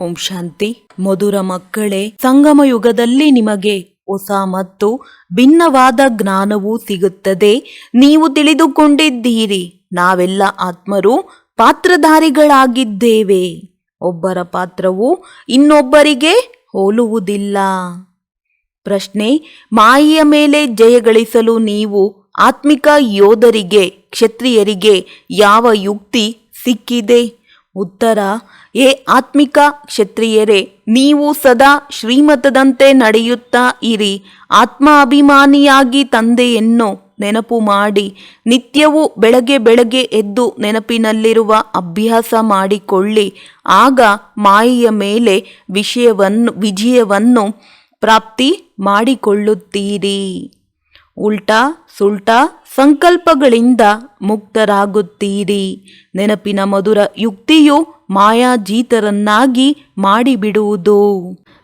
ಓಂ ಶಾಂತಿ. ಮಧುರ ಮಕ್ಕಳೇ, ಸಂಗಮ ಯುಗದಲ್ಲಿ ನಿಮಗೆ ಹೊಸ ಮತ್ತು ಭಿನ್ನವಾದ ಜ್ಞಾನವೂ ಸಿಗುತ್ತದೆ. ನೀವು ತಿಳಿದುಕೊಂಡಿದ್ದೀರಿ, ನಾವೆಲ್ಲ ಆತ್ಮರು ಪಾತ್ರಧಾರಿಗಳಾಗಿದ್ದೇವೆ. ಒಬ್ಬರ ಪಾತ್ರವು ಇನ್ನೊಬ್ಬರಿಗೆ ಹೋಲುವುದಿಲ್ಲ. ಪ್ರಶ್ನೆ: ಮಾಯೆಯ ಮೇಲೆ ಜಯಗಳಿಸಲು ನೀವು ಆತ್ಮಿಕ ಯೋಧರಿಗೆ, ಕ್ಷತ್ರಿಯರಿಗೆ ಯಾವ ಯುಕ್ತಿ ಸಿಕ್ಕಿದೆ? ಉತ್ತರ: ಏ ಆತ್ಮಿಕ ಕ್ಷತ್ರಿಯರೇ, ನೀವು ಸದಾ ಶ್ರೀಮತದಂತೆ ನಡೆಯುತ್ತಾ ಇರಿ. ಆತ್ಮ ಅಭಿಮಾನಿಯಾಗಿ ತಂದೆಯನ್ನು ನೆನಪು ಮಾಡಿ ನಿತ್ಯವೂ ಬೆಳಗ್ಗೆ ಎದ್ದು ನೆನಪಿನಲ್ಲಿರುವ ಅಭ್ಯಾಸ ಮಾಡಿಕೊಳ್ಳಿ. ಆಗ ಮಾಯೆಯ ಮೇಲೆ ವಿಜಯವನ್ನು ಪ್ರಾಪ್ತಿ ಮಾಡಿಕೊಳ್ಳುತ್ತೀರಿ. ಉಲ್ಟಾ ಸುಲ್ಟಾ ಸಂಕಲ್ಪಗಳಿಂದ ಮುಕ್ತರಾಗುತ್ತೀರಿ. ನೆನಪಿನ ಮಧುರ ಯುಕ್ತಿಯು ಮಾಯಾಜೀತರನ್ನಾಗಿ ಮಾಡಿಬಿಡುವುದು.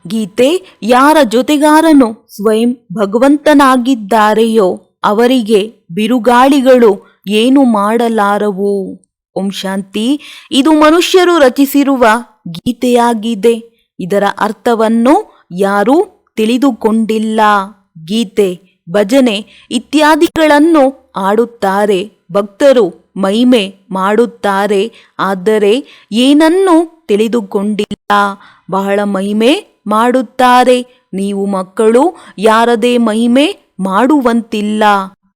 ಗೀತೆ: ಯಾರ ಜೊತೆಗಾರನು ಸ್ವಯಂ ಭಗವಂತನಾಗಿದ್ದಾರೆಯೋ ಅವರಿಗೆ ಬಿರುಗಾಳಿಗಳು ಏನು ಮಾಡಲಾರವು. ಓಂ ಶಾಂತಿ. ಇದು ಮನುಷ್ಯರು ರಚಿಸಿರುವ ಗೀತೆಯಾಗಿದೆ. ಇದರ ಅರ್ಥವನ್ನು ಯಾರೂ ತಿಳಿದುಕೊಂಡಿಲ್ಲ. ಗೀತೆ, ಭಜನೆ ಇತ್ಯಾದಿಗಳನ್ನು ಆಡುತ್ತಾರೆ. ಭಕ್ತರು ಮಹಿಮೆ ಮಾಡುತ್ತಾರೆ, ಆದರೆ ಏನನ್ನೂ ತಿಳಿದುಕೊಂಡಿಲ್ಲ. ಬಹಳ ಮಹಿಮೆ ಮಾಡುತ್ತಾರೆ. ನೀವು ಮಕ್ಕಳು ಯಾರದೇ ಮಹಿಮೆ ಮಾಡುವಂತಿಲ್ಲ.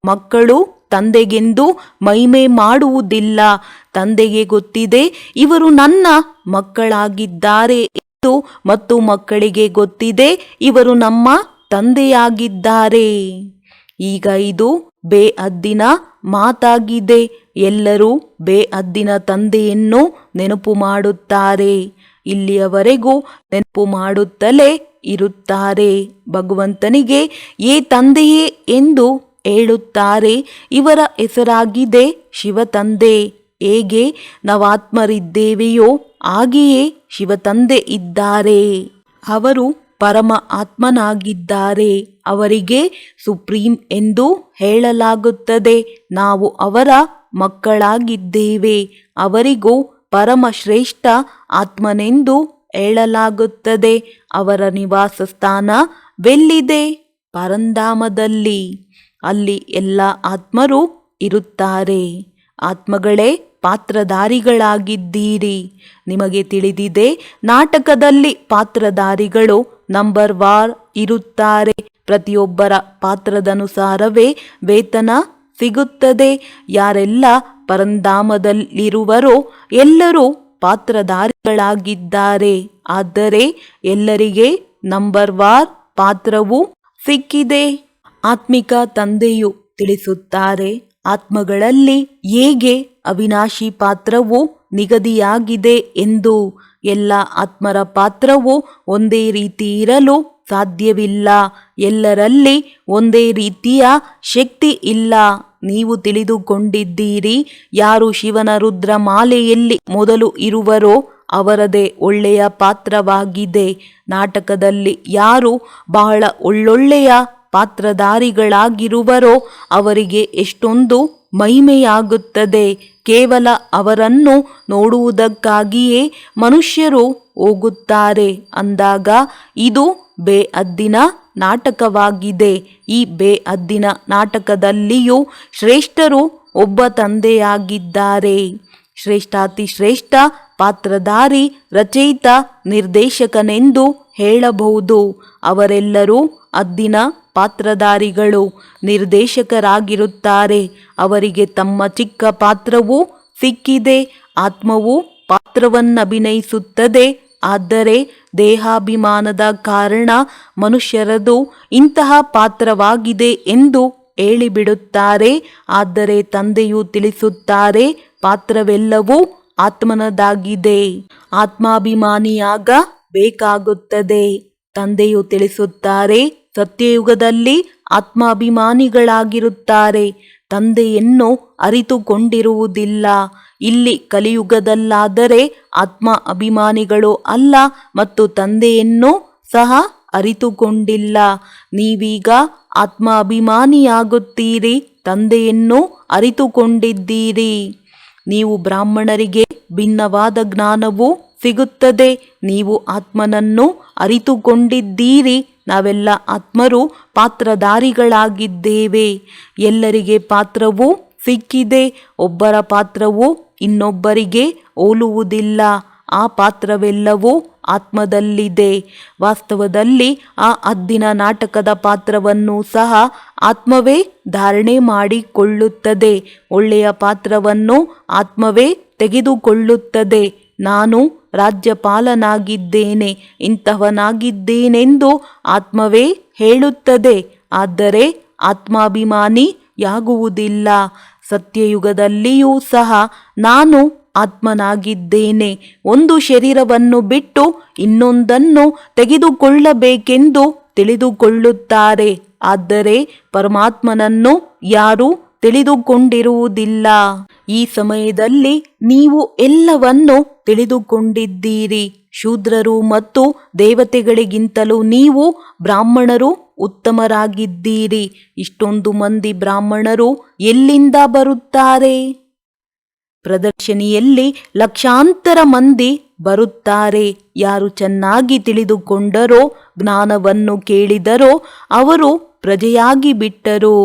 ಮಕ್ಕಳು ತಂದೆಗೆಂದು ಮಹಿಮೆ ಮಾಡುವುದಿಲ್ಲ. ತಂದೆಗೆ ಗೊತ್ತಿದೆ ಇವರು ನನ್ನ ಮಕ್ಕಳಾಗಿದ್ದಾರೆ ಎಂದು, ಮತ್ತು ಮಕ್ಕಳಿಗೆ ಗೊತ್ತಿದೆ ಇವರು ನಮ್ಮ ತಂದೆಯಾಗಿದ್ದಾರೆ. ಈಗ ಇದು ಬೇಅದ್ದಿನ ಮಾತಾಗಿದೆ. ಎಲ್ಲರೂ ಬೇಅದ್ದಿನ ತಂದೆಯನ್ನು ನೆನಪು ಮಾಡುತ್ತಾರೆ. ಇಲ್ಲಿಯವರೆಗೂ ನೆನಪು ಮಾಡುತ್ತಲೇ ಇರುತ್ತಾರೆ. ಭಗವಂತನಿಗೆ ಏ ತಂದೆಯೇ ಎಂದು ಹೇಳುತ್ತಾರೆ. ಇವರ ಹೆಸರಾಗಿದೆ ಶಿವತಂದೆ. ಹೇಗೆ ನಾವಾತ್ಮರಿದ್ದೇವೆಯೋ ಹಾಗೆಯೇ ಶಿವತಂದೆ ಇದ್ದಾರೆ. ಅವರು ಪರಮ ಆತ್ಮನಾಗಿದ್ದಾರೆ. ಅವರಿಗೆ ಸುಪ್ರೀಂ ಎಂದು ಹೇಳಲಾಗುತ್ತದೆ. ನಾವು ಅವರ ಮಕ್ಕಳಾಗಿದ್ದೇವೆ. ಅವರಿಗೂ ಪರಮ ಶ್ರೇಷ್ಠ ಆತ್ಮನೆಂದು ಹೇಳಲಾಗುತ್ತದೆ. ಅವರ ನಿವಾಸ ಸ್ಥಾನವೆಲ್ಲಿದೆ? ಪರಂಧಾಮದಲ್ಲಿ. ಅಲ್ಲಿ ಎಲ್ಲ ಆತ್ಮರು ಇರುತ್ತಾರೆ. ಆತ್ಮಗಳೇ ಪಾತ್ರಧಾರಿಗಳಾಗಿದ್ದೀರಿ. ನಿಮಗೆ ತಿಳಿದಿದೆ, ನಾಟಕದಲ್ಲಿ ಪಾತ್ರಧಾರಿಗಳು ನಂಬರ್ ವಾರ್ ಇರುತ್ತಾರೆ. ಪ್ರತಿಯೊಬ್ಬರ ಪಾತ್ರದನುಸಾರವೇ ವೇತನ ಸಿಗುತ್ತದೆ. ಯಾರೆಲ್ಲ ಪರಂಧಾಮದಲ್ಲಿರುವರೋ ಎಲ್ಲರೂ ಪಾತ್ರಧಾರಿಗಳಾಗಿದ್ದಾರೆ. ಆದರೆ ಎಲ್ಲರಿಗೆ ನಂಬರ್ ವಾರ್ ಪಾತ್ರವು ಸಿಕ್ಕಿದೆ. ಆತ್ಮಿಕ ತಂದೆಯು ತಿಳಿಸುತ್ತಾರೆ, ಆತ್ಮಗಳಲ್ಲಿ ಹೇಗೆ ಅವಿನಾಶಿ ಪಾತ್ರವು ನಿಗದಿಯಾಗಿದೆ ಎಂದು. ಎಲ್ಲ ಆತ್ಮರ ಪಾತ್ರವು ಒಂದೇ ರೀತಿ ಇರಲು ಸಾಧ್ಯವಿಲ್ಲ. ಎಲ್ಲರಲ್ಲಿ ಒಂದೇ ರೀತಿಯ ಶಕ್ತಿ ಇಲ್ಲ. ನೀವು ತಿಳಿದುಕೊಂಡಿದ್ದೀರಿ, ಯಾರು ಶಿವನ ರುದ್ರ ಮಾಲೆಯಲ್ಲಿ ಮೊದಲು ಇರುವರೋ ಅವರದೇ ಒಳ್ಳೆಯ ಪಾತ್ರವಾಗಿದೆ. ನಾಟಕದಲ್ಲಿ ಯಾರು ಬಹಳ ಒಳ್ಳೊಳ್ಳೆಯ ಪಾತ್ರಧಾರಿಗಳಾಗಿರುವರೋ ಅವರಿಗೆ ಎಷ್ಟೊಂದು ಮಹಿಮೆಯಾಗುತ್ತದೆ. ಕೇವಲ ಅವರನ್ನು ನೋಡುವುದಕ್ಕಾಗಿಯೇ ಮನುಷ್ಯರು ಹೋಗುತ್ತಾರೆ. ಅಂದಾಗ ಇದು ಬೇಅದ್ದಿನ ನಾಟಕವಾಗಿದೆ. ಈ ಬೇಅದ್ದಿನ ನಾಟಕದಲ್ಲಿಯೂ ಶ್ರೇಷ್ಠರು ಒಬ್ಬ ತಂದೆಯಾಗಿದ್ದಾರೆ. ಶ್ರೇಷ್ಠಾತಿ ಶ್ರೇಷ್ಠ ಪಾತ್ರಧಾರಿ, ರಚಯಿತ, ನಿರ್ದೇಶಕನೆಂದು ಹೇಳಬಹುದು. ಅವರೆಲ್ಲರೂ ಅದ್ದಿನ ಪಾತ್ರಧಾರಿಗಳು, ನಿರ್ದೇಶಕರಾಗಿರುತ್ತಾರೆ. ಅವರಿಗೆ ತಮ್ಮ ಚಿಕ್ಕ ಪಾತ್ರವೂ ಸಿಕ್ಕಿದೆ. ಆತ್ಮವು ಪಾತ್ರವನ್ನಭಿನಯಿಸುತ್ತದೆ. ಆದರೆ ದೇಹಾಭಿಮಾನದ ಕಾರಣ ಮನುಷ್ಯರದು ಇಂತಹ ಪಾತ್ರವಾಗಿದೆ ಎಂದು ಹೇಳಿಬಿಡುತ್ತಾರೆ. ಆದರೆ ತಂದೆಯು ತಿಳಿಸುತ್ತಾರೆ, ಪಾತ್ರವೆಲ್ಲವೂ ಆತ್ಮನದಾಗಿದೆ. ಆತ್ಮಾಭಿಮಾನಿಯಾಗ ಬೇಕಾಗುತ್ತದೆ. ತಂದೆಯು ತಿಳಿಸುತ್ತಾರೆ, ಸತ್ಯಯುಗದಲ್ಲಿ ಆತ್ಮಾಭಿಮಾನಿಗಳಾಗಿರುತ್ತಾರೆ. ತಂದೆಯನ್ನು ಅರಿತುಕೊಂಡಿರುವುದಿಲ್ಲ. ಇಲ್ಲಿ ಕಲಿಯುಗದಲ್ಲಾದರೆ ಆತ್ಮ ಅಭಿಮಾನಿಗಳು ಅಲ್ಲ ಮತ್ತು ತಂದೆಯನ್ನು ಸಹ ಅರಿತುಕೊಂಡಿಲ್ಲ. ನೀವೀಗ ಆತ್ಮ ಅಭಿಮಾನಿಯಾಗುತ್ತೀರಿ. ತಂದೆಯನ್ನು ಅರಿತುಕೊಂಡಿದ್ದೀರಿ. ನೀವು ಬ್ರಾಹ್ಮಣರಿಗೆ ಭಿನ್ನವಾದ ಜ್ಞಾನವು ಸಿಗುತ್ತದೆ. ನೀವು ಆತ್ಮನನ್ನು ಅರಿತುಕೊಂಡಿದ್ದೀರಿ. ನಾವೆಲ್ಲ ಆತ್ಮರು ಪಾತ್ರಧಾರಿಗಳಾಗಿದ್ದೇವೆ. ಎಲ್ಲರಿಗೆ ಪಾತ್ರವು ಸಿಕ್ಕಿದೆ. ಒಬ್ಬರ ಪಾತ್ರವು ಇನ್ನೊಬ್ಬರಿಗೆ ಹೋಲುವುದಿಲ್ಲ. ಆ ಪಾತ್ರವೆಲ್ಲವೂ ಆತ್ಮದಲ್ಲಿದೆ. ವಾಸ್ತವದಲ್ಲಿ ಆ ಹದ್ದಿನ ನಾಟಕದ ಪಾತ್ರವನ್ನು ಸಹ ಆತ್ಮವೇ ಧಾರಣೆ ಮಾಡಿಕೊಳ್ಳುತ್ತದೆ. ಒಳ್ಳೆಯ ಪಾತ್ರವನ್ನು ಆತ್ಮವೇ ತೆಗೆದುಕೊಳ್ಳುತ್ತದೆ. ನಾನು ರಾಜ್ಯಪಾಲನಾಗಿದ್ದೇನೆ, ಇಂಥವನಾಗಿದ್ದೇನೆಂದು ಆತ್ಮವೇ ಹೇಳುತ್ತದೆ. ಆದರೆ ಆತ್ಮಾಭಿಮಾನಿಯಾಗುವುದಿಲ್ಲ. ಸತ್ಯಯುಗದಲ್ಲಿಯೂ ಸಹ ನಾನು ಆತ್ಮನಾಗಿದ್ದೇನೆ, ಒಂದು ಶರೀರವನ್ನು ಬಿಟ್ಟು ಇನ್ನೊಂದನ್ನು ತೆಗೆದುಕೊಳ್ಳಬೇಕೆಂದು ತಿಳಿದುಕೊಳ್ಳುತ್ತಾರೆ. ಆದರೆ ಪರಮಾತ್ಮನನ್ನು ಯಾರೂ ತಿಳಿದುಕೊಂಡಿರುವುದಿಲ್ಲ. ಈ ಸಮಯದಲ್ಲಿ ನೀವು ಎಲ್ಲವನ್ನು ತಿಳಿದುಕೊಂಡಿದ್ದೀರಿ. ಶೂದ್ರರು ಮತ್ತು ದೇವತೆಗಳಿಗಿಂತಲೂ ನೀವು ಬ್ರಾಹ್ಮಣರು ಉತ್ತಮರಾಗಿದ್ದೀರಿ. ಇಷ್ಟೊಂದು ಮಂದಿ ಬ್ರಾಹ್ಮಣರು ಎಲ್ಲಿಂದ ಬರುತ್ತಾರೆ? ಪ್ರದರ್ಶನಿಯಲ್ಲಿ ಲಕ್ಷಾಂತರ ಮಂದಿ ಬರುತ್ತಾರೆ. ಯಾರು ಚೆನ್ನಾಗಿ ತಿಳಿದುಕೊಂಡರೋ, ಜ್ಞಾನವನ್ನು ಕೇಳಿದರೋ ಅವರು ಪ್ರಜೆಯಾಗಿ ಬಿಟ್ಟರು.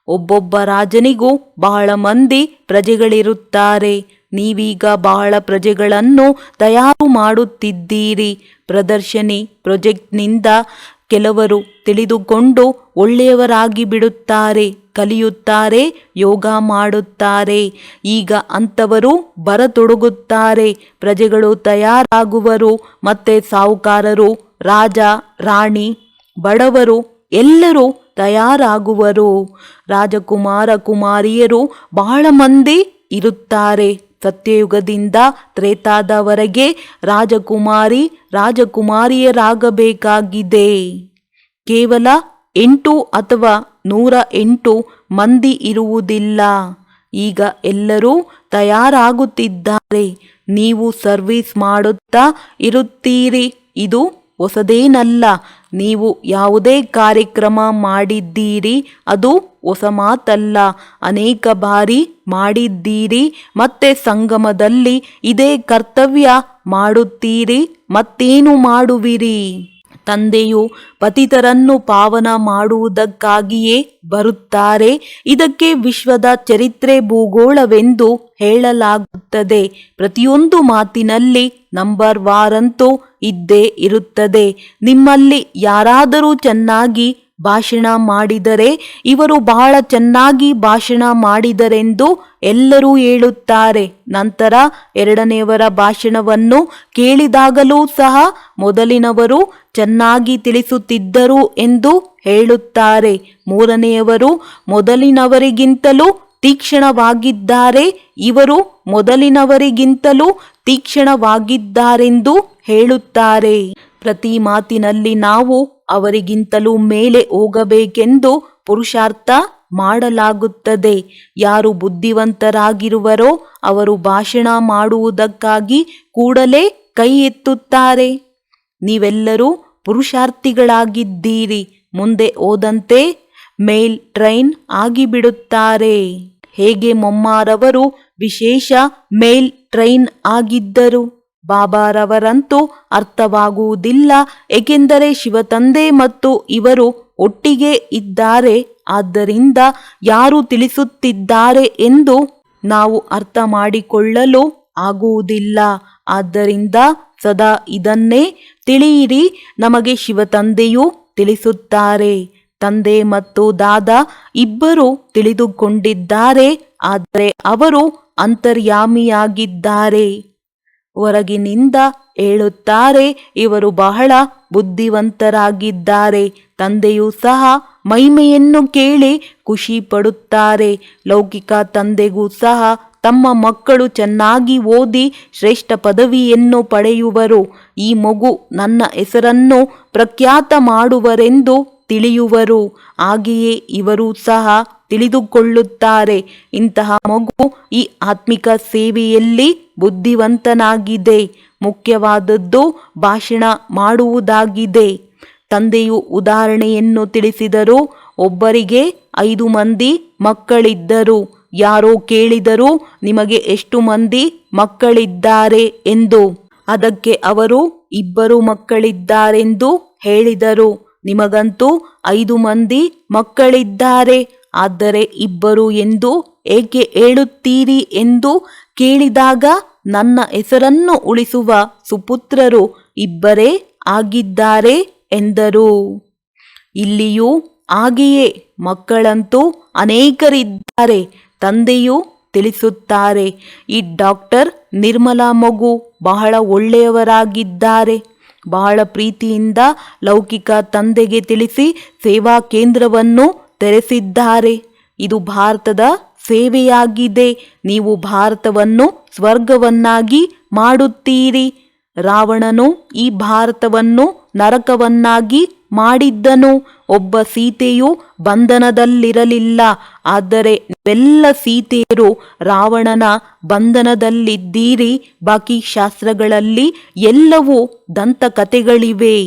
ಒಬ್ಬೊಬ್ಬ ರಾಜನಿಗೂ ಬಹಳ ಮಂದಿ ಪ್ರಜೆಗಳಿರುತ್ತಾರೆ. ನೀವೀಗ ಬಹಳ ಪ್ರಜೆಗಳನ್ನು ತಯಾರು ಮಾಡುತ್ತಿದ್ದೀರಿ. ಪ್ರದರ್ಶನಿ ಪ್ರಾಜೆಕ್ಟ್ನಿಂದ ಕೆಲವರು ತಿಳಿದುಕೊಂಡು ಒಳ್ಳೆಯವರಾಗಿ ಬಿಡುತ್ತಾರೆ, ಕಲಿಯುತ್ತಾರೆ, ಯೋಗ ಮಾಡುತ್ತಾರೆ. ಈಗ ಅಂಥವರು ಬರತೊಡಗುತ್ತಾರೆ. ಪ್ರಜೆಗಳು ತಯಾರಾಗುವರು. ಮತ್ತೆ ಸಾಹುಕಾರರು, ರಾಜ, ರಾಣಿ, ಬಡವರು ಎಲ್ಲರೂ ತಯಾರಾಗುವರು. ರಾಜಕುಮಾರ ಕುಮಾರಿಯರು ಬಹಳ ಮಂದಿ ಇರುತ್ತಾರೆ. ಸತ್ಯಯುಗದಿಂದ ತ್ರೇತಾದವರೆಗೆ ರಾಜಕುಮಾರಿ ರಾಜಕುಮಾರಿಯರಾಗಬೇಕಾಗಿದೆ. ಕೇವಲ 8 ಅಥವಾ 108 ಮಂದಿ ಇರುವುದಿಲ್ಲ. ಈಗ ಎಲ್ಲರೂ ತಯಾರಾಗುತ್ತಿದ್ದಾರೆ. ನೀವು ಸರ್ವಿಸ್ ಮಾಡುತ್ತಾ ಇರುತ್ತೀರಿ. ಇದು ಹೊಸದೇನಲ್ಲ. ನೀವು ಯಾವುದೇ ಕಾರ್ಯಕ್ರಮ ಮಾಡಿದ್ದೀರಿ, ಅದು ಹೊಸ ಮಾತಲ್ಲ. ಅನೇಕ ಬಾರಿ ಮಾಡಿದ್ದೀರಿ. ಮತ್ತೆ ಸಂಗಮದಲ್ಲಿ ಇದೇ ಕರ್ತವ್ಯ ಮಾಡುತ್ತೀರಿ. ಮತ್ತೇನು ಮಾಡುವಿರಿ? ತಂದೆಯು ಪತಿತರನ್ನು ಪಾವನ ಮಾಡುವುದಕ್ಕಾಗಿಯೇ ಬರುತ್ತಾರೆ. ಇದಕ್ಕೆ ವಿಶ್ವದ ಚರಿತ್ರೆ ಭೂಗೋಳವೆಂದು ಹೇಳಲಾಗುತ್ತದೆ. ಪ್ರತಿಯೊಂದು ಮಾತಿನಲ್ಲಿ ನಂಬರ್ ವಾರಂತೂ ಇದ್ದೇ ಇರುತ್ತದೆ. ನಿಮ್ಮಲ್ಲಿ ಯಾರಾದರೂ ಚೆನ್ನಾಗಿ ಭಾಷಣ ಮಾಡಿದರೆ ಇವರು ಬಹಳ ಚೆನ್ನಾಗಿ ಭಾಷಣ ಮಾಡಿದರೆಂದು ಎಲ್ಲರೂ ಹೇಳುತ್ತಾರೆ. ನಂತರ ಎರಡನೆಯವರ ಭಾಷಣವನ್ನು ಕೇಳಿದಾಗಲೂ ಸಹ ಮೊದಲಿನವರು ಚೆನ್ನಾಗಿ ತಿಳಿಸುತ್ತಿದ್ದರು ಎಂದು ಹೇಳುತ್ತಾರೆ. ಮೂರನೆಯವರು ಮೊದಲಿನವರಿಗಿಂತಲೂ ತೀಕ್ಷ್ಣವಾಗಿದ್ದಾರೆ, ಇವರು ಮೊದಲಿನವರಿಗಿಂತಲೂ ತೀಕ್ಷ್ಣವಾಗಿದ್ದಾರೆಂದು ಹೇಳುತ್ತಾರೆ. ಪ್ರತಿ ಮಾತಿನಲ್ಲಿ ನಾವು ಅವರಿಗಿಂತಲೂ ಮೇಲೆ ಹೋಗಬೇಕೆಂದು ಪುರುಷಾರ್ಥ ಮಾಡಲಾಗುತ್ತದೆ. ಯಾರು ಬುದ್ಧಿವಂತರಾಗಿರುವರೋ ಅವರು ಭಾಷಣ ಮಾಡುವುದಕ್ಕಾಗಿ ಕೂಡಲೇ ಕೈ ಎತ್ತುತ್ತಾರೆ. ನೀವೆಲ್ಲರೂ ಪುರುಷಾರ್ಥಿಗಳಾಗಿದ್ದೀರಿ. ಮುಂದೆ ಹೋದಂತೆ ಮೇಲ್ ಟ್ರೈನ್ ಆಗಿಬಿಡುತ್ತಾರೆ. ಹೇಗೆ ಮೊಮ್ಮಾರವರು ವಿಶೇಷ ಮೇಲ್ ಟ್ರೈನ್ ಆಗಿದ್ದರು. ಬಾಬಾರವರಂತೂ ಅರ್ಥವಾಗುವುದಿಲ್ಲ. ಏಕೆಂದರೆ ಶಿವತಂದೆ ಮತ್ತು ಇವರು ಒಟ್ಟಿಗೆ ಇದ್ದಾರೆ. ಆದ್ದರಿಂದ ಯಾರು ತಿಳಿಸುತ್ತಿದ್ದಾರೆ ಎಂದು ನಾವು ಅರ್ಥ ಮಾಡಿಕೊಳ್ಳಲು ಆಗುವುದಿಲ್ಲ. ಆದ್ದರಿಂದ ಸದಾ ಇದನ್ನೇ ತಿಳಿಯಿರಿ. ನಮಗೆ ಶಿವತಂದೆಯು ತಿಳಿಸುತ್ತಾರೆ. ತಂದೆ ಮತ್ತು ದಾದಾ ಇಬ್ಬರು ತಿಳಿದುಕೊಂಡಿದ್ದಾರೆ. ಆದರೆ ಅವರು ಅಂತರ್ಯಾಮಿಯಾಗಿದ್ದಾರೆ. ಹೊರಗಿನಿಂದ ಹೇಳುತ್ತಾರೆ, ಇವರು ಬಹಳ ಬುದ್ಧಿವಂತರಾಗಿದ್ದಾರೆ. ತಂದೆಯೂ ಸಹ ಮಹಿಮೆಯನ್ನು ಕೇಳಿ ಖುಷಿ ಪಡುತ್ತಾರೆ. ಲೌಕಿಕ ತಂದೆಗೂ ಸಹ ತಮ್ಮ ಮಕ್ಕಳು ಚೆನ್ನಾಗಿ ಓದಿ ಶ್ರೇಷ್ಠ ಪದವಿಯನ್ನು ಪಡೆಯುವರು. ಈ ಮಗು ನನ್ನ ಹೆಸರನ್ನು ಪ್ರಖ್ಯಾತ ಮಾಡುವರೆಂದು ತಿಳಿಯುವರು. ಹಾಗೆಯೇ ಇವರು ಸಹ ತಿಳಿದುಕೊಳ್ಳುತ್ತಾರೆ. ಇಂತಹ ಮಗು ಈ ಆತ್ಮಿಕ ಸೇವೆಯಲ್ಲಿ ಬುದ್ಧಿವಂತನಾಗಿದೆ. ಮುಖ್ಯವಾದದ್ದು ಭಾಷಣ ಮಾಡುವುದಾಗಿದೆ. ತಂದೆಯು ಉದಾಹರಣೆಯನ್ನು ತಿಳಿಸಿದರು. ಒಬ್ಬರಿಗೆ 5 ಮಂದಿ ಮಕ್ಕಳಿದ್ದರು. ಯಾರೋ ಕೇಳಿದರು, ನಿಮಗೆ ಎಷ್ಟು ಮಂದಿ ಮಕ್ಕಳಿದ್ದಾರೆ ಎಂದು. ಅದಕ್ಕೆ ಅವರು 2 ಮಕ್ಕಳಿದ್ದಾರೆಂದು ಹೇಳಿದರು. ನಿಮಗಂತೂ 5 ಮಂದಿ ಮಕ್ಕಳಿದ್ದಾರೆ, ಆದರೆ 2 ಎಂದು ಏಕೆ ಹೇಳುತ್ತೀರಿ ಎಂದು ಕೇಳಿದಾಗ, ನನ್ನ ಹೆಸರನ್ನು ಉಳಿಸುವ ಸುಪುತ್ರರು 2 ಆಗಿದ್ದಾರೆ ಎಂದರು. ಇಲ್ಲಿಯೂ ಹಾಗೆಯೇ ಮಕ್ಕಳಂತೂ ಅನೇಕರಿದ್ದಾರೆ. ತಂದೆಯು ತಿಳಿಸುತ್ತಾರೆ, ಈ ಡಾಕ್ಟರ್ ನಿರ್ಮಲಾ ಮಗು ಬಹಳ ಒಳ್ಳೆಯವರಾಗಿದ್ದಾರೆ. ಬಹಳ ಪ್ರೀತಿಯಿಂದ ಲೌಕಿಕ ತಂದೆಗೆ ತಿಳಿಸಿ ಸೇವಾ ಕೇಂದ್ರವನ್ನು ತೆರೆಸಿದ್ದಾರೆ. ಇದು ಭಾರತದ ಸೇವೆಯಾಗಿದೆ. ನೀವು ಭಾರತವನ್ನು ಸ್ವರ್ಗವನ್ನಾಗಿ ಮಾಡುತ್ತೀರಿ. ರಾವಣನು ಈ ಭಾರತವನ್ನು ನರಕವನ್ನಾಗಿ ಮಾಡಿದ್ದನು. ಒಬ್ಬ ಸೀತೆಯು ಬಂಧನದಲ್ಲಿರಲಿಲ್ಲ, ಆದರೆ ನೀವೆಲ್ಲ ಸೀತೆಯರು ರಾವಣನ ಬಂಧನದಲ್ಲಿದ್ದೀರಿ. ಬಾಕಿ ಶಾಸ್ತ್ರಗಳಲ್ಲಿ ಎಲ್ಲವೂ ದಂತಕಥೆಗಳಿವೆ.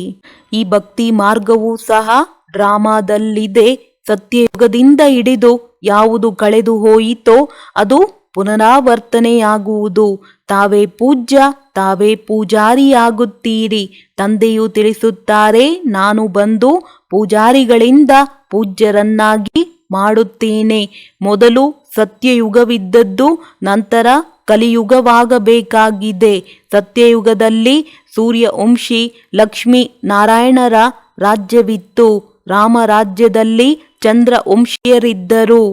ಈ ಭಕ್ತಿ ಮಾರ್ಗವೂ ಸಹ ಡ್ರಾಮಾದಲ್ಲಿದೆ. ಸತ್ಯಯುಗದಿಂದ ಹಿಡಿದು ಯಾವುದು ಕಳೆದು ಹೋಯಿತೋ ಅದು ಪುನರಾವರ್ತನೆಯಾಗುವುದು. ತಾವೇ ಪೂಜ್ಯ, ತಾವೇ ಪೂಜಾರಿಯಾಗುತ್ತೀರಿ. ತಂದೆಯು ತಿಳಿಸುತ್ತಾರೆ, ನಾನು ಬಂದು ಪೂಜಾರಿಗಳಿಂದ ಪೂಜ್ಯರನ್ನಾಗಿ ಮಾಡುತ್ತೇನೆ. ಮೊದಲು ಸತ್ಯಯುಗವಿದ್ದದ್ದು, ನಂತರ ಕಲಿಯುಗವಾಗಬೇಕಾಗಿದೆ. ಸತ್ಯಯುಗದಲ್ಲಿ ಸೂರ್ಯವಂಶಿ ಲಕ್ಷ್ಮೀ ನಾರಾಯಣರ ರಾಜ್ಯವಿತ್ತು. ರಾಮರಾಜ್ಯದಲ್ಲಿ ಚಂದ್ರವಂಶೀಯರಿದ್ದರು.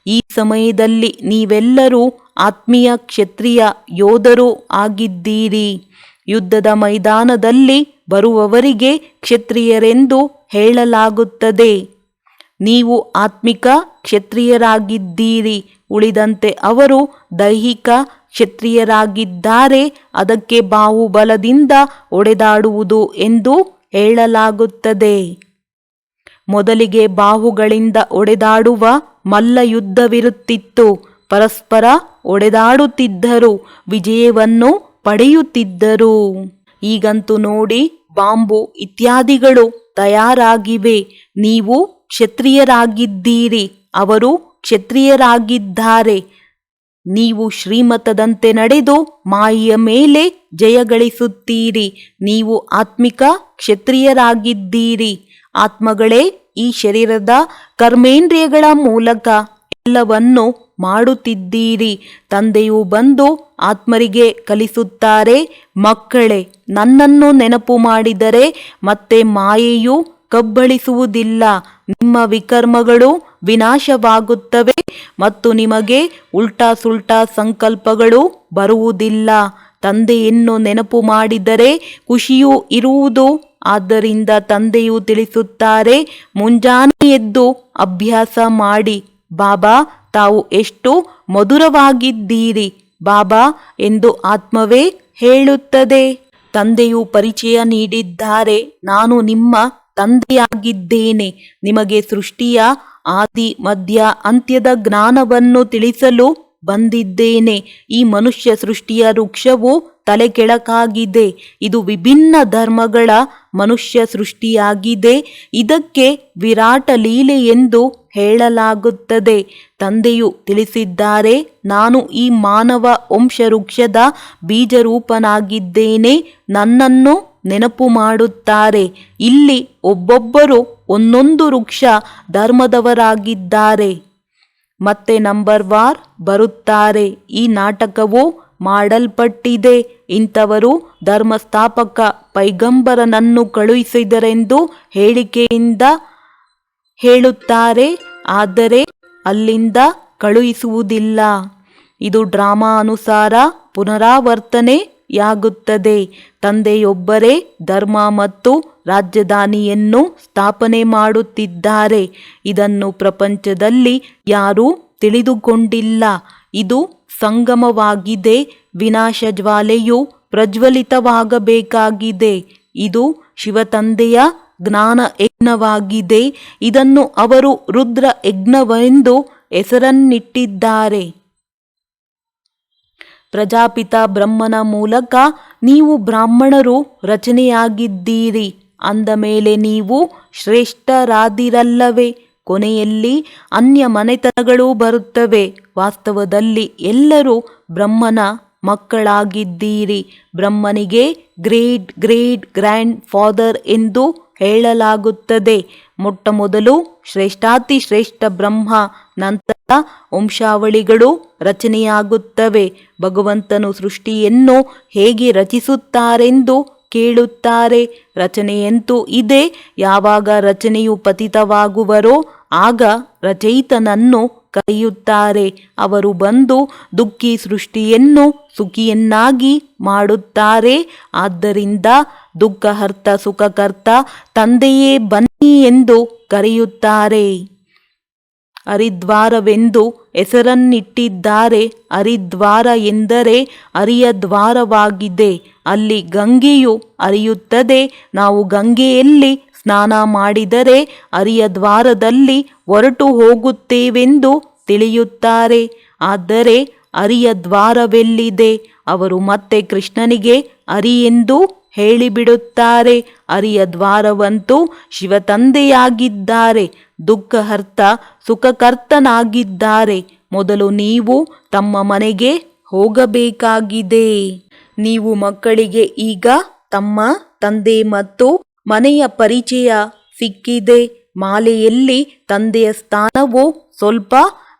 ಈ ಸಮಯದಲ್ಲಿ ನೀವೆಲ್ಲರೂ ಆತ್ಮೀಯ ಕ್ಷತ್ರಿಯ ಯೋಧರು ಆಗಿದ್ದೀರಿ. ಯುದ್ಧದ ಮೈದಾನದಲ್ಲಿ ಬರುವವರಿಗೆ ಕ್ಷತ್ರಿಯರೆಂದು ಹೇಳಲಾಗುತ್ತದೆ. ನೀವು ಆತ್ಮಿಕ ಕ್ಷತ್ರಿಯರಾಗಿದ್ದೀರಿ. ಉಳಿದಂತೆ ಅವರು ದೈಹಿಕ ಕ್ಷತ್ರಿಯರಾಗಿದ್ದಾರೆ. ಅದಕ್ಕೆ ಬಾಹುಬಲದಿಂದ ಹೊಡೆದಾಡುವುದು ಎಂದು ಹೇಳಲಾಗುತ್ತದೆ. ಮೊದಲಿಗೆ ಬಾಹುಗಳಿಂದ ಹೊಡೆದಾಡುವ ಮಲ್ಲಯುದ್ಧವಿರುತ್ತಿತ್ತು. ಪರಸ್ಪರ ಹೊಡೆದಾಡುತ್ತಿದ್ದರು, ವಿಜಯವನ್ನು ಪಡೆಯುತ್ತಿದ್ದರು. ಈಗಂತೂ ನೋಡಿ, ಬಾಂಬು ಇತ್ಯಾದಿಗಳು ತಯಾರಾಗಿವೆ. ನೀವು ಕ್ಷತ್ರಿಯರಾಗಿದ್ದೀರಿ, ಅವರು ಕ್ಷತ್ರಿಯರಾಗಿದ್ದಾರೆ. ನೀವು ಶ್ರೀಮತದಂತೆ ನಡೆದು ಮಾಯೆಯ ಮೇಲೆ ಜಯಗಳಿಸುತ್ತೀರಿ. ನೀವು ಆತ್ಮಿಕ ಕ್ಷತ್ರಿಯರಾಗಿದ್ದೀರಿ. ಆತ್ಮಗಳೇ ಈ ಶರೀರದ ಕರ್ಮೇಂದ್ರಿಯಗಳ ಮೂಲಕ ಎಲ್ಲವನ್ನು ಮಾಡುತ್ತಿದ್ದೀರಿ. ತಂದೆಯು ಬಂದು ಆತ್ಮರಿಗೆ ಕಲಿಸುತ್ತಾರೆ, ಮಕ್ಕಳೇ, ನನ್ನನ್ನು ನೆನಪು ಮಾಡಿದರೆ ಮತ್ತೆ ಮಾಯೆಯು ಕಬ್ಬಳಿಸುವುದಿಲ್ಲ. ನಿಮ್ಮ ವಿಕರ್ಮಗಳು ವಿನಾಶವಾಗುತ್ತವೆ ಮತ್ತು ನಿಮಗೆ ಉಲ್ಟಾ ಸುಲ್ಟಾ ಸಂಕಲ್ಪಗಳು ಬರುವುದಿಲ್ಲ. ತಂದೆಯನ್ನು ನೆನಪು ಮಾಡಿದರೆ ಖುಷಿಯೂ ಇರುವುದು. ಆದ್ದರಿಂದ ತಂದೆಯು ತಿಳಿಸುತ್ತಾರೆ, ಮುಂಜಾನೆ ಎದ್ದು ಅಭ್ಯಾಸ ಮಾಡಿ. ಬಾಬಾ, ತಾವು ಎಷ್ಟು ಮಧುರವಾಗಿದ್ದೀರಿ ಬಾಬಾ ಎಂದು ಆತ್ಮವೇ ಹೇಳುತ್ತದೆ. ತಂದೆಯು ಪರಿಚಯ ನೀಡಿದ್ದಾರೆ, ನಾನು ನಿಮ್ಮ ತಂದೆಯಾಗಿದ್ದೇನೆ. ನಿಮಗೆ ಸೃಷ್ಟಿಯ ಆದಿ ಮಧ್ಯ ಅಂತ್ಯದ ಜ್ಞಾನವನ್ನು ತಿಳಿಸಲು ಬಂದಿದ್ದೇನೆ. ಈ ಮನುಷ್ಯ ಸೃಷ್ಟಿಯ ವೃಕ್ಷವು ತಲೆ ಕೆಳಕಾಗಿದೆ. ಇದು ವಿಭಿನ್ನ ಧರ್ಮಗಳ ಮನುಷ್ಯ ಸೃಷ್ಟಿಯಾಗಿದೆ. ಇದಕ್ಕೆ ವಿರಾಟ ಲೀಲೆ ಎಂದು ಹೇಳಲಾಗುತ್ತದೆ. ತಂದೆಯು ತಿಳಿಸಿದ್ದಾರೆ, ನಾನು ಈ ಮಾನವ ವಂಶವೃಕ್ಷದ ಬೀಜರೂಪನಾಗಿದ್ದೇನೆ. ನನ್ನನ್ನು ನೆನಪು ಮಾಡುತ್ತಾರೆ. ಇಲ್ಲಿ ಒಬ್ಬೊಬ್ಬರು ಒಂದೊಂದು ವೃಕ್ಷ ಧರ್ಮದವರಾಗಿದ್ದಾರೆ. ಮತ್ತೆ ನಂಬರ್ ವಾರ್ ಬರುತ್ತಾರೆ. ಈ ನಾಟಕವು ಮಾಡಲ್ಪಟ್ಟಿದೆ. ಇಂಥವರು ಧರ್ಮಸ್ಥಾಪಕ ಪೈಗಂಬರನನ್ನು ಕಳುಹಿಸಿದರೆಂದು ಹೇಳಿಕೆಯಿಂದ ಹೇಳುತ್ತಾರೆ, ಆದರೆ ಅಲ್ಲಿಂದ ಕಳುಹಿಸುವುದಿಲ್ಲ. ಇದು ಡ್ರಾಮಾ ಅನುಸಾರ ಪುನರಾವರ್ತನೆಯಾಗುತ್ತದೆ. ತಂದೆಯೊಬ್ಬರೇ ಧರ್ಮ ಮತ್ತು ರಾಜಧಾನಿಯನ್ನು ಸ್ಥಾಪನೆ ಮಾಡುತ್ತಿದ್ದಾರೆ. ಇದನ್ನು ಪ್ರಪಂಚದಲ್ಲಿ ಯಾರೂ ತಿಳಿದುಕೊಂಡಿಲ್ಲ. ಇದು ಸಂಗಮವಾಗಿದೆ. ವಿನಾಶ ಜ್ವಾಲೆಯು ಪ್ರಜ್ವಲಿತವಾಗಬೇಕಾಗಿದೆ. ಇದು ಶಿವತಂದೆಯ ಜ್ಞಾನ ಯಜ್ಞವಾಗಿದೆ. ಇದನ್ನು ಅವರು ರುದ್ರ ಯಜ್ಞವೆಂದು ಹೆಸರನ್ನಿಟ್ಟಿದ್ದಾರೆ. ಪ್ರಜಾಪಿತ ಬ್ರಹ್ಮನ ಮೂಲಕ ನೀವು ಬ್ರಾಹ್ಮಣರು ರಚನೆಯಾಗಿದ್ದೀರಿ. ಅಂದ ಮೇಲೆ ನೀವು ಶ್ರೇಷ್ಠರಾದಿರಲ್ಲವೇ? ಕೊನೆಯಲ್ಲಿ ಅನ್ಯ ಮನೆತನಗಳು ಬರುತ್ತವೆ. ವಾಸ್ತವದಲ್ಲಿ ಎಲ್ಲರೂ ಬ್ರಹ್ಮನ ಮಕ್ಕಳಾಗಿದ್ದೀರಿ. ಬ್ರಹ್ಮನಿಗೆ ಗ್ರೇಟ್ ಗ್ರೇಟ್ ಗ್ರ್ಯಾಂಡ್ ಫಾದರ್ ಎಂದು ಹೇಳಲಾಗುತ್ತದೆ. ಮೊಟ್ಟ ಮೊದಲು ಶ್ರೇಷ್ಠಾತಿ ಶ್ರೇಷ್ಠ ಬ್ರಹ್ಮ, ನಂತರ ವಂಶಾವಳಿಗಳು ರಚನೆಯಾಗುತ್ತವೆ. ಭಗವಂತನು ಸೃಷ್ಟಿಯನ್ನು ಹೇಗೆ ರಚಿಸುತ್ತಾರೆಂದು ಕೇಳುತ್ತಾರೆ. ರಚನೆಯಂತೂ ಇದೆ. ಯಾವಾಗ ರಚನೆಯು ಪತಿತವಾಗುವರೋ ಆಗ ರಚಯಿತನನ್ನು ಕರೆಯುತ್ತಾರೆ. ಅವರು ಬಂದು ದುಃಖಿ ಸೃಷ್ಟಿಯನ್ನು ಸುಖಿಯನ್ನಾಗಿ ಮಾಡುತ್ತಾರೆ. ಆದ್ದರಿಂದ ದುಃಖಹರ್ತ ಸುಖಕರ್ತ ತಂದೆಯೇ ಬನ್ನಿ ಎಂದು ಕರೆಯುತ್ತಾರೆ. ಹರಿದ್ವಾರವೆಂದು ಹೆಸರನ್ನಿಟ್ಟಿದ್ದಾರೆ. ಹರಿದ್ವಾರ ಎಂದರೆ ಹರಿಯ ದ್ವಾರವಾಗಿದೆ. ಅಲ್ಲಿ ಗಂಗೆಯು ಹರಿಯುತ್ತದೆ. ನಾವು ಗಂಗೆಯಲ್ಲಿ ಸ್ನಾನ ಮಾಡಿದರೆ ಹರಿಯ ದ್ವಾರದಲ್ಲಿ ಹೊರಟು ಹೋಗುತ್ತೇವೆಂದು ತಿಳಿಯುತ್ತಾರೆ. ಆದರೆ ಹರಿಯ ದ್ವಾರವೆಲ್ಲಿದೆ? ಅವರು ಮತ್ತೆ ಕೃಷ್ಣನಿಗೆ ಹರಿ ಎಂದು ಹೇಳಿಬಿಡುತ್ತಾರೆ. ಹರಿಯ ದ್ವಾರವಂತೂ ಶಿವತಂದೆಯಾಗಿದ್ದಾರೆ. ದುಃಖಹರ್ತ ಸುಖಕರ್ತನಾಗಿದ್ದಾರೆ. ಮೊದಲು ನೀವು ತಮ್ಮ ಮನೆಗೆ ಹೋಗಬೇಕಾಗಿದೆ. ನೀವು ಮಕ್ಕಳಿಗೆ ಈಗ ತಮ್ಮ ತಂದೆ ಮತ್ತು ಮನೆಯ ಪರಿಚಯ ಸಿಕ್ಕಿದೆ. ಮಾಲೆಯಲ್ಲಿ ತಂದೆಯ ಸ್ಥಾನವು ಸ್ವಲ್ಪ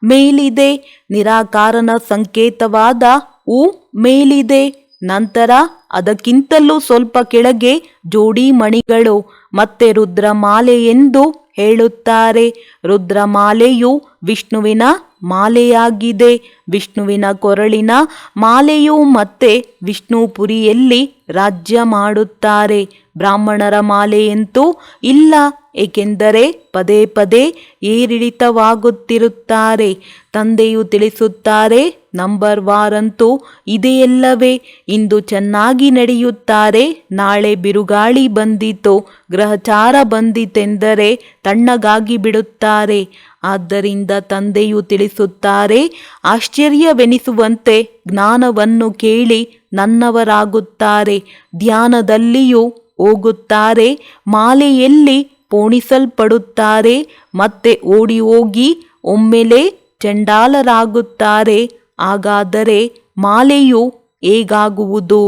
ಮೇಲಿದೆ. ನಿರಾಕಾರನ ಸಂಕೇತವಾದ ಉ ಮೇಲಿದೆ. ನಂತರ ಅದಕ್ಕಿಂತಲೂ ಸ್ವಲ್ಪ ಕೆಳಗೆ ಜೋಡಿ ಮಣಿಗಳು ಮತ್ತೆ ರುದ್ರಮಾಲೆ ಎಂದು ಹೇಳುತ್ತಾರೆ. ರುದ್ರಮಾಲೆಯು ವಿಷ್ಣುವಿನ ಮಾಲೆಯಾಗಿದೆ. ವಿಷ್ಣುವಿನ ಕೊರಳಿನ ಮಾಲೆಯು ಮತ್ತೆ ವಿಷ್ಣುಪುರಿಯಲ್ಲಿ ರಾಜ್ಯ ಮಾಡುತ್ತಾರೆ. ಬ್ರಾಹ್ಮಣರ ಮಾಲೆಯಂತೂ ಇಲ್ಲ, ಏಕೆಂದರೆ ಪದೇ ಪದೇ ಏರಿಳಿತವಾಗುತ್ತಿರುತ್ತಾರೆ. ತಂದೆಯು ತಿಳಿಸುತ್ತಾರೆ, ನಂಬರ್ ವಾರಂತೂ ಇದೆಯಲ್ಲವೇ? ಇಂದು ಚೆನ್ನಾಗಿ ನಡೆಯುತ್ತಾರೆ, ನಾಳೆ ಬಿರುಗಾಳಿ ಬಂದಿತು, ಗ್ರಹಚಾರ ಬಂದಿತೆಂದರೆ ತಣ್ಣಗಾಗಿ ಬಿಡುತ್ತಾರೆ. ಆದ್ದರಿಂದ ತಂದೆಯು ತಿಳಿಸುತ್ತಾರೆ, ಆಶ್ಚರ್ಯವೆನಿಸುವಂತೆ ಜ್ಞಾನವನ್ನು ಕೇಳಿ ನನ್ನವರಾಗುತ್ತಾರೆ. ಧ್ಯಾನದಲ್ಲಿಯೂ ಹೋಗುತ್ತಾರೆ. ಮಾಲೆಯಲ್ಲಿ ಪೋಣಿಸಲ್ಪಡುತ್ತಾರೆ. ಮತ್ತೆ ಓಡಿ ಹೋಗಿ ಒಮ್ಮೆಲೆ ಚಂಡಾಲರಾಗುತ್ತಾರೆ. ಹಾಗಾದರೆ ಮಾಲೆಯು ಹೇಗಾಗುವುದು?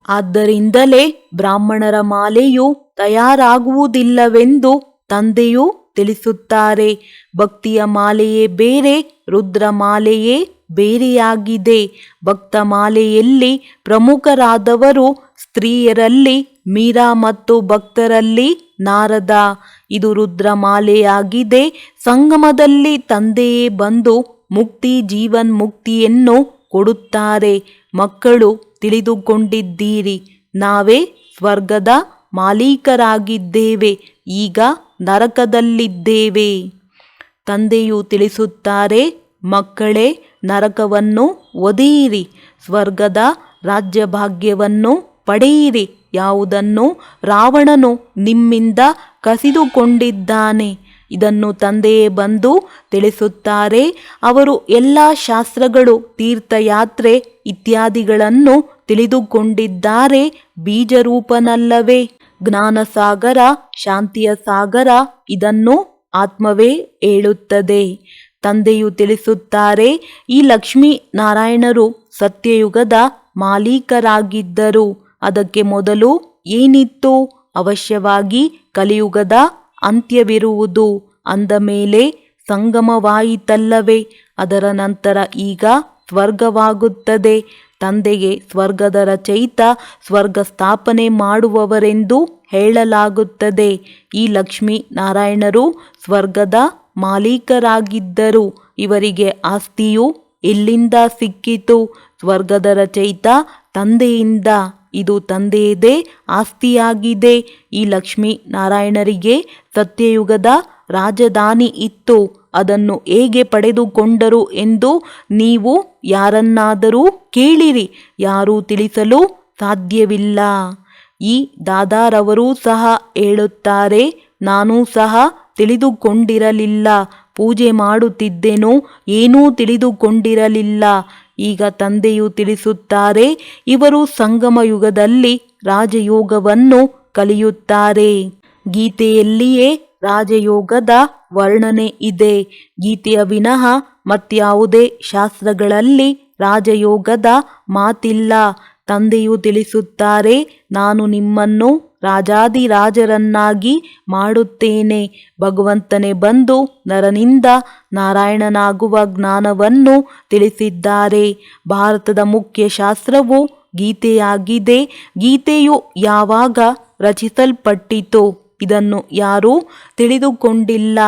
ಆದ್ದರಿಂದಲೇ ಬ್ರಾಹ್ಮಣರ ಮಾಲೆಯು ತಯಾರಾಗುವುದಿಲ್ಲವೆಂದು ತಂದೆಯು ತಿಳಿಸುತ್ತಾರೆ. ಭಕ್ತಿಯ ಮಾಲೆಯೇ ಬೇರೆ, ರುದ್ರಮಾಲೆಯೇ ಬೇರೆಯಾಗಿದೆ. ಭಕ್ತ ಮಾಲೆಯಲ್ಲಿ ಪ್ರಮುಖರಾದವರು ಸ್ತ್ರೀಯರಲ್ಲಿ ಮೀರಾ ಮತ್ತು ಭಕ್ತರಲ್ಲಿ ನಾರದ. ಇದು ರುದ್ರಮಾಲೆಯಾಗಿದೆ. ಸಂಗಮದಲ್ಲಿ ತಂದೆಯೇ ಬಂದು ಮುಕ್ತಿ ಜೀವನ್ಮುಕ್ತಿಯನ್ನು ಕೊಡುತ್ತಾರೆ. ಮಕ್ಕಳು ತಿಳಿದುಕೊಂಡಿದ್ದೀರಿ, ನಾವೇ ಸ್ವರ್ಗದ ಮಾಲೀಕರಾಗಿದ್ದೇವೆ, ಈಗ ನರಕದಲ್ಲಿದ್ದೇವೆ. ತಂದೆಯು ತಿಳಿಸುತ್ತಾರೆ, ಮಕ್ಕಳೇ, ನರಕವನ್ನು ಒದೆಯಿರಿ, ಸ್ವರ್ಗದ ರಾಜ್ಯಭಾಗ್ಯವನ್ನು ಪಡೆಯಿರಿ. ಯಾವುದನ್ನು ರಾವಣನು ನಿಮ್ಮಿಂದ ಕಸಿದುಕೊಂಡಿದ್ದಾನೆ. ಇದನ್ನು ತಂದೆಯೇ ಬಂದು ತಿಳಿಸುತ್ತಾರೆ. ಅವರು ಎಲ್ಲ ಶಾಸ್ತ್ರಗಳು, ತೀರ್ಥಯಾತ್ರೆ ಇತ್ಯಾದಿಗಳನ್ನು ತಿಳಿದುಕೊಂಡಿದ್ದಾರೆ. ಬೀಜರೂಪನಲ್ಲವೇ? ಜ್ಞಾನಸಾಗರ, ಶಾಂತಿಯ ಸಾಗರ, ಇದನ್ನು ಆತ್ಮವೇ ಹೇಳುತ್ತದೆ. ತಂದೆಯು ತಿಳಿಸುತ್ತಾರೆ, ಈ ಲಕ್ಷ್ಮೀ ನಾರಾಯಣರು ಸತ್ಯಯುಗದ ಮಾಲೀಕರಾಗಿದ್ದರು. ಅದಕ್ಕೆ ಮೊದಲು ಏನಿತ್ತು? ಅವಶ್ಯವಾಗಿ ಕಲಿಯುಗದ ಅಂತ್ಯವಿರುವುದು. ಅಂದ ಮೇಲೆ ಸಂಗಮವಾಯಿತಲ್ಲವೇ? ಅದರ ನಂತರ ಈಗ ಸ್ವರ್ಗವಾಗುತ್ತದೆ. ತಂದೆಗೆ ಸ್ವರ್ಗದ ರಚಯಿತ, ಸ್ವರ್ಗ ಸ್ಥಾಪನೆ ಮಾಡುವವರೆಂದು ಹೇಳಲಾಗುತ್ತದೆ. ಈ ಲಕ್ಷ್ಮೀ ನಾರಾಯಣರು ಸ್ವರ್ಗದ ಮಾಲೀಕರಾಗಿದ್ದರು. ಇವರಿಗೆ ಆಸ್ತಿಯು ಎಲ್ಲಿಂದ ಸಿಕ್ಕಿತು? ಸ್ವರ್ಗದ ರಚಯಿತ ತಂದೆಯಿಂದ. ಇದು ತಂದೆಯದೇ ಆಸ್ತಿಯಾಗಿದೆ. ಈ ಲಕ್ಷ್ಮೀ ನಾರಾಯಣರಿಗೆ ಸತ್ಯಯುಗದ ರಾಜಧಾನಿ ಇತ್ತು. ಅದನ್ನು ಹೇಗೆ ಪಡೆದುಕೊಂಡರು ಎಂದು ನೀವು ಯಾರನ್ನಾದರೂ ಕೇಳಿರಿ, ಯಾರೂ ತಿಳಿಸಲು ಸಾಧ್ಯವಿಲ್ಲ. ಈ ದಾದಾರವರೂ ಸಹ ಹೇಳುತ್ತಾರೆ, ನಾನೂ ಸಹ ತಿಳಿದುಕೊಂಡಿರಲಿಲ್ಲ. ಪೂಜೆ ಮಾಡುತ್ತಿದ್ದೆನೋ, ಏನೂ ತಿಳಿದುಕೊಂಡಿರಲಿಲ್ಲ. ಈಗ ತಂದೆಯು ತಿಳಿಸುತ್ತಾರೆ, ಇವರು ಸಂಗಮ ಯುಗದಲ್ಲಿ ರಾಜಯೋಗವನ್ನು ಕಲಿಯುತ್ತಾರೆ. ಗೀತೆಯಲ್ಲಿಯೇ ರಾಜಯೋಗದ ವರ್ಣನೆ ಇದೆ. ಗೀತೆಯ ವಿನಃ ಮತ್ಯಾವುದೇ ಶಾಸ್ತ್ರಗಳಲ್ಲಿ ರಾಜಯೋಗದ ಮಾತಿಲ್ಲ. ತಂದೆಯು ತಿಳಿಸುತ್ತಾರೆ, ನಾನು ನಿಮ್ಮನ್ನು ರಾಜಾದಿರಾಜರನ್ನಾಗಿ ಮಾಡುತ್ತೇನೆ. ಭಗವಂತನೇ ಬಂದು ನರನಿಂದ ನಾರಾಯಣನಾಗುವ ಜ್ಞಾನವನ್ನು ತಿಳಿಸಿದ್ದಾರೆ. ಭಾರತದ ಮುಖ್ಯ ಶಾಸ್ತ್ರವು ಗೀತೆಯಾಗಿದೆ. ಗೀತೆಯು ಯಾವಾಗ ರಚಿಸಲ್ಪಟ್ಟಿತೋ ಇದನ್ನು ಯಾರೂ ತಿಳಿದುಕೊಂಡಿಲ್ಲ.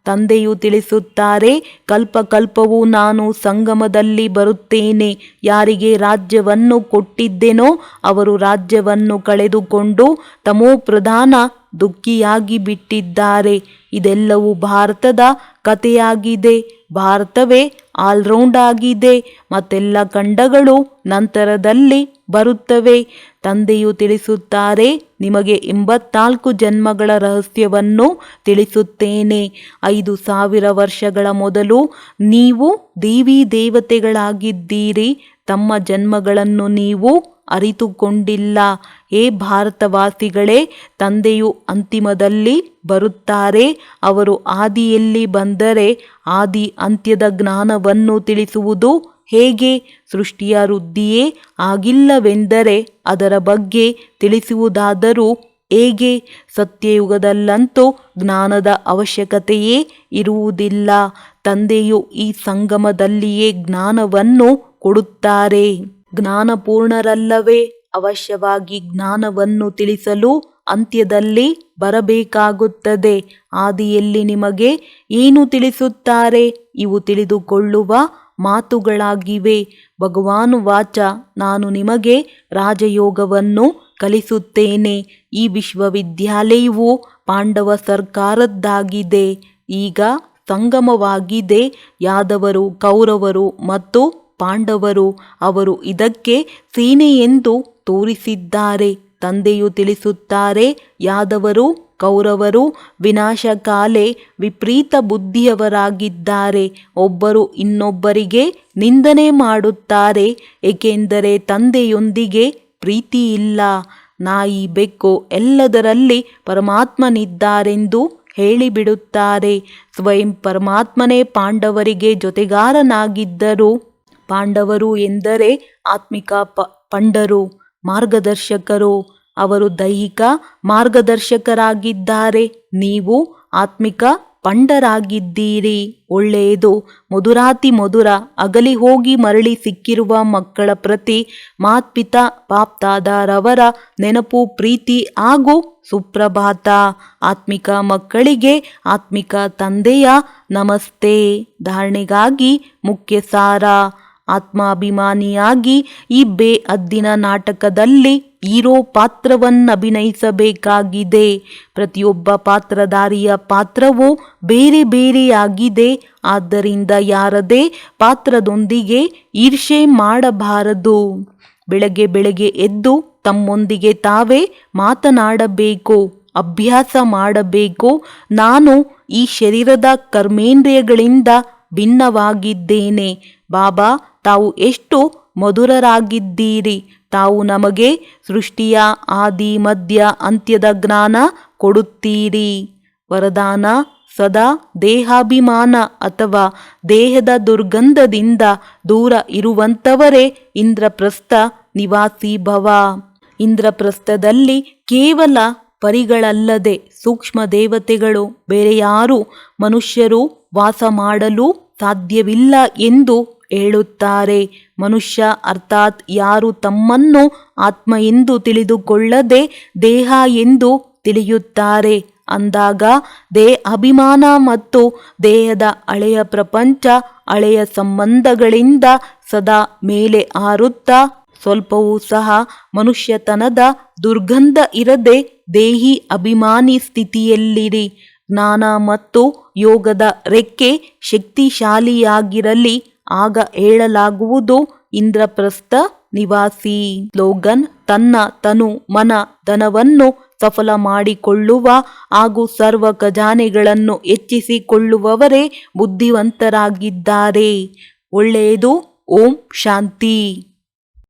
ತಂದೆಯು ತಿಳಿಸುತ್ತಾರೆ, ಕಲ್ಪಕಲ್ಪವೂ ನಾನು ಸಂಗಮದಲ್ಲಿ ಬರುತ್ತೇನೆ. ಯಾರಿಗೆ ರಾಜ್ಯವನ್ನು ಕೊಟ್ಟಿದ್ದೆನೋ ಅವರು ರಾಜ್ಯವನ್ನು ಕಳೆದುಕೊಂಡು ತಮೋಪ್ರಧಾನ ದುಃಖಿಯಾಗಿ ಬಿಟ್ಟಿದ್ದಾರೆ. ಇದೆಲ್ಲವೂ ಭಾರತದ ಕಥೆಯಾಗಿದೆ. ಭಾರತವೇ ಆಲ್ರೌಂಡ್ ಆಗಿದೆ. ಮತ್ತೆಲ್ಲ ಖಂಡಗಳು ನಂತರದಲ್ಲಿ ಬರುತ್ತವೆ. ತಂದೆಯು ತಿಳಿಸುತ್ತಾರೆ, ನಿಮಗೆ 84 ಜನ್ಮಗಳ ರಹಸ್ಯವನ್ನು ತಿಳಿಸುತ್ತೇನೆ. 5000 ವರ್ಷಗಳ ಮೊದಲು ನೀವು ದೇವಿ ದೇವತೆಗಳಾಗಿದ್ದೀರಿ. ತಮ್ಮ ಜನ್ಮಗಳನ್ನು ನೀವು ಅರಿತುಕೊಂಡಿಲ್ಲ. ಹೇ ಭಾರತವಾಸಿಗಳೇ, ತಂದೆಯು ಅಂತಿಮದಲ್ಲಿ ಬರುತ್ತಾರೆ. ಅವರು ಆದಿಯಲ್ಲಿ ಬಂದರೆ ಆದಿ ಅಂತ್ಯದ ಜ್ಞಾನವನ್ನು ತಿಳಿಸುವುದು ಹೇಗೆ? ಸೃಷ್ಟಿಯ ವೃದ್ಧಿಯೇ ಆಗಿಲ್ಲವೆಂದರೆ ಅದರ ಬಗ್ಗೆ ತಿಳಿಸುವುದಾದರೂ ಹೇಗೆ? ಸತ್ಯಯುಗದಲ್ಲಂತೂ ಜ್ಞಾನದ ಅವಶ್ಯಕತೆಯೇ ಇರುವುದಿಲ್ಲ. ತಂದೆಯು ಈ ಸಂಗಮದಲ್ಲಿಯೇ ಜ್ಞಾನವನ್ನು ಕೊಡುತ್ತಾರೆ. ಜ್ಞಾನಪೂರ್ಣರಲ್ಲವೇ? ಅವಶ್ಯವಾಗಿ ಜ್ಞಾನವನ್ನು ತಿಳಿಸಲು ಅಂತ್ಯದಲ್ಲಿ ಬರಬೇಕಾಗುತ್ತದೆ. ಆದಿಯಲ್ಲಿ ನಿಮಗೆ ಏನು ತಿಳಿಸುತ್ತಾರೆ? ಇವು ತಿಳಿದುಕೊಳ್ಳುವ ಮಾತುಗಳಾಗಿವೆ. ಭಗವಾನುವಾಚ, ನಾನು ನಿಮಗೆ ರಾಜಯೋಗವನ್ನು ಕಲಿಸುತ್ತೇನೆ. ಈ ವಿಶ್ವವಿದ್ಯಾಲಯವು ಪಾಂಡವ ಸರ್ಕಾರದ್ದಾಗಿದೆ. ಈಗ ಸಂಗಮವಾಗಿದೆ. ಯಾದವರು, ಕೌರವರು ಮತ್ತು ಪಾಂಡವರು ಅವರು ಇದಕ್ಕೆ ಸೇನೆಯೆಂದು ತೋರಿಸಿದ್ದಾರೆ. ತಂದೆಯು ತಿಳಿಸುತ್ತಾರೆ, ಯಾದವರು ಕೌರವರು ವಿನಾಶಕಾಲೆ ವಿಪರೀತ ಬುದ್ಧಿಯವರಾಗಿದ್ದಾರೆ. ಒಬ್ಬರು ಇನ್ನೊಬ್ಬರಿಗೆ ನಿಂದನೆ ಮಾಡುತ್ತಾರೆ, ಏಕೆಂದರೆ ತಂದೆಯೊಂದಿಗೆ ಪ್ರೀತಿ ಇಲ್ಲ. ನಾಯಿ, ಬೆಕ್ಕು ಎಲ್ಲದರಲ್ಲಿ ಪರಮಾತ್ಮನಿದ್ದಾರೆಂದು ಹೇಳಿಬಿಡುತ್ತಾರೆ. ಸ್ವಯಂ ಪರಮಾತ್ಮನೇ ಪಾಂಡವರಿಗೆ ಜೊತೆಗಾರನಾಗಿದ್ದರು. ಪಾಂಡವರು ಎಂದರೆ ಆತ್ಮಿಕ ಪಂಡರು, ಮಾರ್ಗದರ್ಶಕರು. ಅವರು ದೈಹಿಕ ಮಾರ್ಗದರ್ಶಕರಾಗಿದ್ದಾರೆ. ನೀವು ಆತ್ಮಿಕ ಪಂಡರಾಗಿದ್ದೀರಿ. ಒಳ್ಳೆಯದು. ಮಧುರಾತಿ ಮಧುರ ಅಗಲಿ ಹೋಗಿ ಮರಳಿ ಸಿಕ್ಕಿರುವ ಮಕ್ಕಳ ಪ್ರತಿ ಮಾತ್ಪಿತಾ ಬಾಪ್ದಾದಾರವರ ನೆನಪು, ಪ್ರೀತಿ ಹಾಗೂ ಸುಪ್ರಭಾತ. ಆತ್ಮಿಕ ಮಕ್ಕಳಿಗೆ ಆತ್ಮಿಕ ತಂದೆಯ ನಮಸ್ತೆ. ಧಾರಣೆಗಾಗಿ ಮುಖ್ಯ ಸಾರ. ಆತ್ಮಾಭಿಮಾನಿಯಾಗಿ ಈ ಬೇಅದ್ದಿನ ನಾಟಕದಲ್ಲಿ ಹೀರೋ ಪಾತ್ರವನ್ನಭಿನಯಿಸಬೇಕಾಗಿದೆ. ಪ್ರತಿಯೊಬ್ಬ ಪಾತ್ರಧಾರಿಯ ಪಾತ್ರವು ಬೇರೆ ಬೇರೆಯಾಗಿದೆ. ಆದ್ದರಿಂದ ಯಾರದೇ ಪಾತ್ರದೊಂದಿಗೆ ಈರ್ಷೆ ಮಾಡಬಾರದು. ಬೆಳಗ್ಗೆ ಬೆಳಗ್ಗೆ ಎದ್ದು ತಮ್ಮೊಂದಿಗೆ ತಾವೇ ಮಾತನಾಡಬೇಕು, ಅಭ್ಯಾಸ ಮಾಡಬೇಕು. ನಾನು ಈ ಶರೀರದ ಕರ್ಮೇಂದ್ರಿಯಗಳಿಂದ ಭಿನ್ನವಾಗಿದ್ದೇನೆ. ಬಾಬಾ, ತಾವು ಎಷ್ಟು ಮಧುರರಾಗಿದ್ದೀರಿ. ತಾವು ನಮಗೆ ಸೃಷ್ಟಿಯ ಆದಿ ಮಧ್ಯ ಅಂತ್ಯದ ಜ್ಞಾನ ಕೊಡುತ್ತೀರಿ. ವರದಾನ: ಸದಾ ದೇಹಾಭಿಮಾನ ಅಥವಾ ದೇಹದ ದುರ್ಗಂಧದಿಂದ ದೂರ ಇರುವಂಥವರೇ ಇಂದ್ರಪ್ರಸ್ಥ ನಿವಾಸಿ ಭವ. ಇಂದ್ರಪ್ರಸ್ಥದಲ್ಲಿ ಕೇವಲ ಪರಿಗಳಲ್ಲದೆ ಸೂಕ್ಷ್ಮ ದೇವತೆಗಳು, ಬೇರೆ ಯಾರು ಮನುಷ್ಯರು ವಾಸ ಮಾಡಲು ಸಾಧ್ಯವಿಲ್ಲ ಎಂದು ಹೇಳುತ್ತಾರೆ. ಮನುಷ್ಯ ಅರ್ಥಾತ್ ಯಾರು ತಮ್ಮನ್ನು ಆತ್ಮ ಎಂದು ತಿಳಿದುಕೊಳ್ಳದೆ ದೇಹ ಎಂದು ತಿಳಿಯುತ್ತಾರೆ. ಅಂದಾಗ ಅಭಿಮಾನ ಮತ್ತು ದೇಹದ ಹಳೆಯ ಪ್ರಪಂಚ, ಹಳೆಯ ಸಂಬಂಧಗಳಿಂದ ಸದಾ ಮೇಲೆ ಹಾರುತ್ತಾ ಸ್ವಲ್ಪವೂ ಸಹ ಮನುಷ್ಯತನದ ದುರ್ಗಂಧ ಇರದೆ ದೇಹಿ ಅಭಿಮಾನಿ ಸ್ಥಿತಿಯಲ್ಲಿರಿ. ಜ್ಞಾನ ಮತ್ತು ಯೋಗದ ರೆಕ್ಕೆ ಶಕ್ತಿಶಾಲಿಯಾಗಿರಲಿ. ಆಗ ಹೇಳಲಾಗುವುದು ಇಂದ್ರಪ್ರಸ್ಥ ನಿವಾಸಿ. ಸ್ಲೋಗನ್: ತನ್ನ ತನು ಮನ ಧನವನ್ನು ಸಫಲ ಮಾಡಿಕೊಳ್ಳುವ ಹಾಗೂ ಸರ್ವ ಖಜಾನೆಗಳನ್ನು ಹೆಚ್ಚಿಸಿಕೊಳ್ಳುವವರೇ ಬುದ್ಧಿವಂತರಾಗಿದ್ದಾರೆ. ಒಳ್ಳೆಯದು. ಓಂ ಶಾಂತಿ.